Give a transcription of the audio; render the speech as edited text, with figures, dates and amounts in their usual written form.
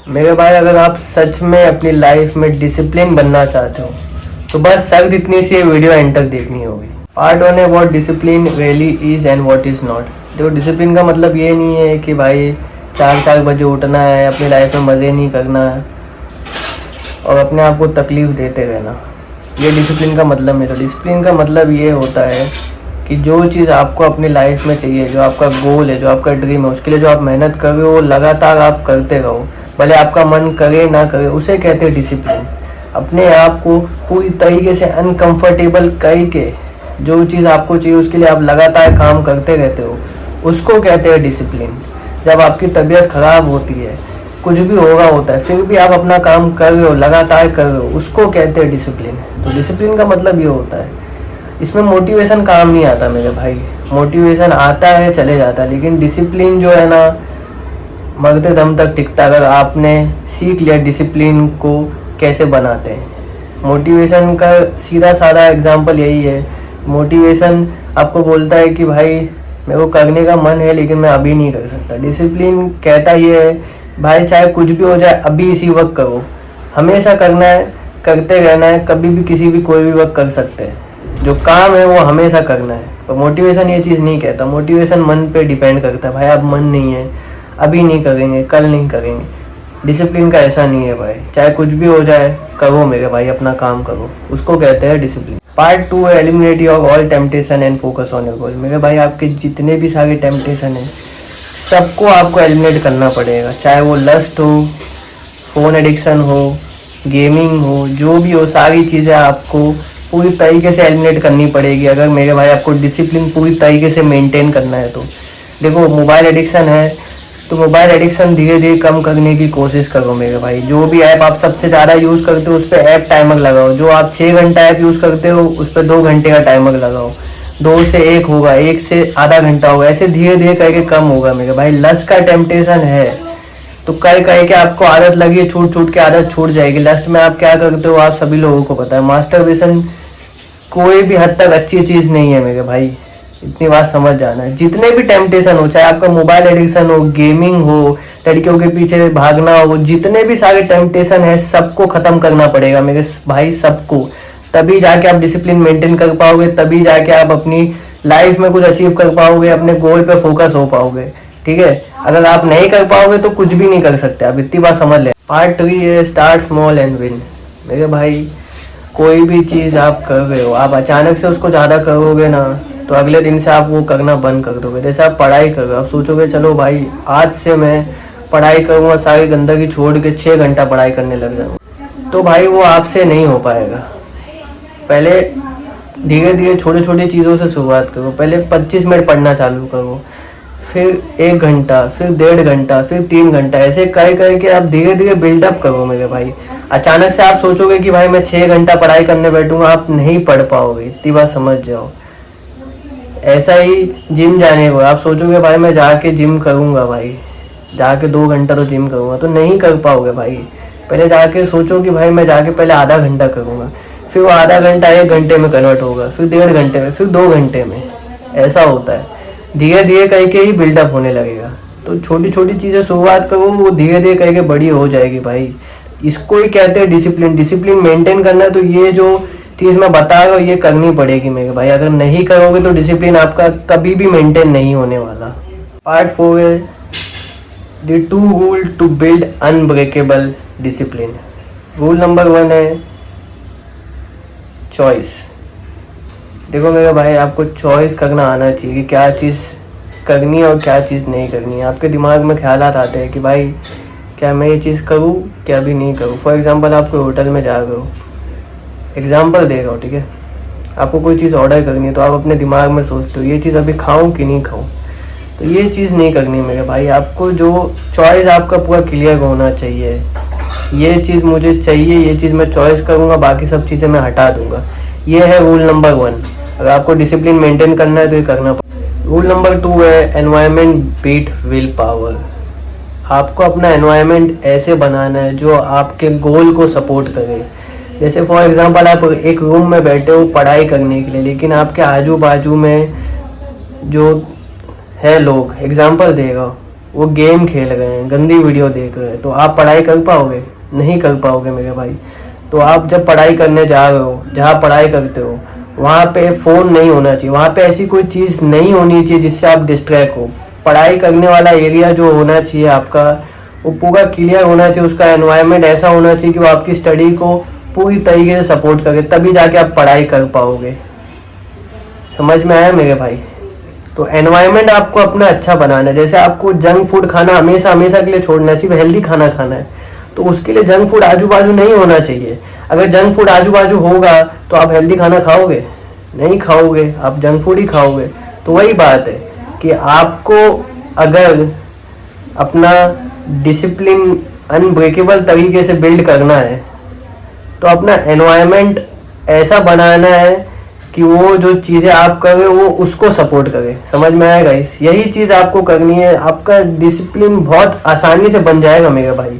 मेरे भाई, अगर आप सच में अपनी लाइफ में डिसिप्लिन बनना चाहते हो तो बस शर्त इतनी सी वीडियो एंड तक देखनी होगी। पार्ट 1 है what discipline really is and what is not. देखो, डिसिप्लिन का मतलब ये नहीं है कि भाई 4 बजे उठना है, अपनी लाइफ में मज़े नहीं करना है और अपने आप को तकलीफ़ देते रहना। ये डिसिप्लिन का मतलब नहीं। तो डिसिप्लिन का मतलब ये होता है कि जो चीज़ आपको अपनी लाइफ में चाहिए, जो आपका गोल है, जो आपका ड्रीम है, उसके लिए जो आप मेहनत कर रहे हो वो लगातार आप करते रहो, भले आपका मन करे ना करे, उसे कहते हैं डिसिप्लिन। अपने आप को पूरी तरीके से अनकंफर्टेबल करके जो चीज़ आपको चाहिए उसके लिए आप लगातार काम करते रहते हो, उसको कहते हैं डिसिप्लिन। जब आपकी तबीयत ख़राब होती है, कुछ भी होता है, फिर भी आप अपना काम कर रहे हो, लगातार कर रहे हो, उसको कहते हैं डिसिप्लिन। तो डिसिप्लिन का मतलब ये होता है। इसमें मोटिवेशन काम नहीं आता मेरे भाई। मोटिवेशन आता है, चले जाता है, लेकिन डिसिप्लिन जो है ना, मरते दम तक टिकता। अगर आपने सीख लिया डिसिप्लिन को कैसे बनाते हैं। मोटिवेशन का सीधा साधा एग्जांपल यही है। मोटिवेशन आपको बोलता है कि भाई मेरे को करने का मन है लेकिन मैं अभी नहीं कर सकता। डिसिप्लिन कहता ये है भाई चाहे कुछ भी हो जाए अभी इसी वक्त करो, हमेशा करना है, करते रहना है, कभी भी किसी भी कोई भी वक्त कर सकते हैं। जो काम है वो हमेशा करना है। और मोटिवेशन ये चीज़ नहीं कहता। मोटिवेशन मन पे डिपेंड करता है। भाई अब मन नहीं है, अभी नहीं करेंगे, कल नहीं करेंगे। डिसिप्लिन का ऐसा नहीं है भाई, चाहे कुछ भी हो जाए करो मेरे भाई, अपना काम करो, उसको कहते हैं डिसिप्लिन। पार्ट 2 है eliminate your all temptation and focus on your goal. मेरे भाई, आपके जितने भी सारे टेम्पटेशन हैं सबको आपको एलिमिनेट करना पड़ेगा। चाहे वो लस्ट हो, फ़ोन एडिक्शन हो, गेमिंग हो, जो भी हो, सारी चीज़ें आपको पूरी तरीके से एलिमिनेट करनी पड़ेगी अगर मेरे भाई आपको डिसिप्लिन पूरी तरीके से मेंटेन करना है तो। देखो, मोबाइल एडिक्शन है तो मोबाइल एडिक्शन धीरे धीरे कम करने की कोशिश करो मेरे भाई। जो भी ऐप आप सबसे ज़्यादा यूज़ करते हो उस पर ऐप टाइमर लगाओ। जो आप 6 घंटा ऐप यूज़ करते हो उस पर 2 घंटे का टाइमर लगाओ। 2 से 1 होगा, 1 से आधा घंटा होगा, ऐसे धीरे धीरे करके कम होगा मेरे भाई। लस्ट का टेम्पटेशन है तो कर के आपको आदत लगी है, छूट छूट के आदत छूट जाएगी। लस्ट में आप क्या करते हो आप सभी लोगों को पता है। मास्टरबेशन कोई भी हद तक अच्छी चीज़ नहीं है मेरे भाई, इतनी बात समझ जाना है। जितने भी टेम्पटेशन हो, चाहे आपका मोबाइल एडिक्शन हो, गेमिंग हो, लड़कियों के पीछे भागना हो, जितने भी सारे टेम्पटेशन है सबको ख़त्म करना पड़ेगा मेरे भाई, सबको। तभी जाके आप डिसिप्लिन मेंटेन कर पाओगे, तभी जाके आप अपनी लाइफ में कुछ अचीव कर पाओगे, अपने गोल पे फोकस हो पाओगे। ठीक है, अगर आप नहीं कर पाओगे तो कुछ भी नहीं कर सकते। आप इतनी बात समझ लें। पार्ट 3 है स्टार्ट स्मॉल एंड विन। मेरे भाई, कोई भी चीज़ आप कर रहे हो, आप अचानक से उसको ज़्यादा करोगे ना तो अगले दिन से आप वो करना बंद कर दोगे। जैसे आप पढ़ाई कर रहे हो, आप सोचोगे चलो भाई आज से मैं पढ़ाई करूँगा, सारी गंदगी छोड़ के 6 घंटा पढ़ाई करने लग जाऊँगा, तो भाई वो आपसे नहीं हो पाएगा। पहले धीरे धीरे छोटे छोटे चीज़ों से शुरुआत करो। पहले 25 मिनट पढ़ना चालू करो, फिर 1 घंटा, फिर 1.5 घंटा, फिर 3 घंटा, ऐसे करके आप धीरे धीरे बिल्डअप करो मेरे भाई। अचानक से आप सोचोगे कि भाई मैं 6 घंटा पढ़ाई करने बैठूंगा, आप नहीं पढ़ पाओगे, इतनी बात समझ जाओ। ऐसा ही जिम जाने को, आप सोचोगे भाई मैं जाके जिम करूंगा, भाई जाके 2 घंटा तो जिम करूंगा, तो नहीं कर पाओगे भाई। पहले जाके सोचो कि भाई मैं जाके पहले आधा घंटा करूंगा, फिर वो आधा घंटा 1 घंटे में कन्वर्ट होगा, फिर 1.5 घंटे में, फिर 2 घंटे में। ऐसा होता है, धीरे धीरे करके ही बिल्डअप होने लगेगा। तो छोटी छोटी चीज़ें शुरुआत करो, वो धीरे धीरे करके बड़ी हो जाएगी भाई। इसको ही कहते हैं डिसिप्लिन। डिसिप्लिन मेंटेन करना है तो ये जो चीज़ मैं बता रहा हूँ ये करनी पड़ेगी मेरे भाई। अगर नहीं करोगे तो डिसिप्लिन आपका कभी भी मेंटेन नहीं होने वाला। पार्ट 4 है the 2 rule to build unbreakable discipline. Rule number 1 है चॉइस। देखो मेरे भाई, आपको चॉइस करना आना चाहिए कि क्या चीज़ करनी है और क्या चीज़ नहीं करनी है। आपके दिमाग में ख्यालात आते हैं कि भाई क्या मैं ये चीज़ करूँ क्या भी नहीं करूँ। फॉर एग्ज़ाम्पल, आप कोई होटल में जा रहे हो, एग्ज़ाम्पल दे रहा हूँ, ठीक है, आपको कोई चीज़ ऑर्डर करनी है तो आप अपने दिमाग में सोचते हो ये चीज़ अभी खाऊं कि नहीं खाऊं। तो ये चीज़ नहीं करनी मेरे भाई। आपको जो चॉइस आपका पूरा क्लियर होना चाहिए, ये चीज़ मुझे चाहिए, ये चीज़ मैं चॉइस करूँगा, बाकी सब चीज़ें मैं हटा दूँगा। ये है रूल नंबर 1। अगर आपको डिसिप्लिन मेंटेन करना है तो ये करना पड़ेगा। रूल नंबर 2 है एनवायरनमेंट बीट विल पावर। आपको अपना एनवायरनमेंट ऐसे बनाना है जो आपके गोल को सपोर्ट करे। जैसे फॉर एग्जांपल, आप एक रूम में बैठे हो पढ़ाई करने के लिए, लेकिन आपके आजू बाजू में जो है लोग, एग्जांपल देगा, वो गेम खेल रहे हैं, गंदी वीडियो देख रहे हैं, तो आप पढ़ाई कर पाओगे? नहीं कर पाओगे मेरे भाई। तो आप जब पढ़ाई करने जा रहे हो, जहाँ पढ़ाई करते हो वहाँ पे फ़ोन नहीं होना चाहिए, वहाँ पे ऐसी कोई चीज़ नहीं होनी चाहिए जिससे आप डिस्ट्रैक्ट हो। पढ़ाई करने वाला एरिया जो होना चाहिए आपका, वो पूरा क्लियर होना चाहिए, उसका एनवायरनमेंट ऐसा होना चाहिए कि वो आपकी स्टडी को पूरी तरीके से सपोर्ट करे, तभी जाके आप पढ़ाई कर पाओगे। समझ में आया मेरे भाई? तो एनवायरनमेंट आपको अपना अच्छा बनाना है। जैसे आपको जंक फूड खाना हमेशा हमेशा के लिए छोड़ना है, सिर्फ हेल्दी खाना खाना है, तो उसके लिए जंक फूड आजू बाजू नहीं होना चाहिए। अगर जंक फूड आजू बाजू होगा तो आप हेल्दी खाना खाओगे? नहीं खाओगे, आप जंक फूड ही खाओगे। तो वही बात है कि आपको अगर अपना डिसिप्लिन अनब्रेकेबल तरीके से बिल्ड करना है तो अपना एनवायरनमेंट ऐसा बनाना है कि वो जो चीज़ें आप कर रहे हो वो उसको सपोर्ट करे। समझ में आएगा? यही चीज़ आपको करनी है, आपका डिसिप्लिन बहुत आसानी से बन जाएगा मेरे भाई।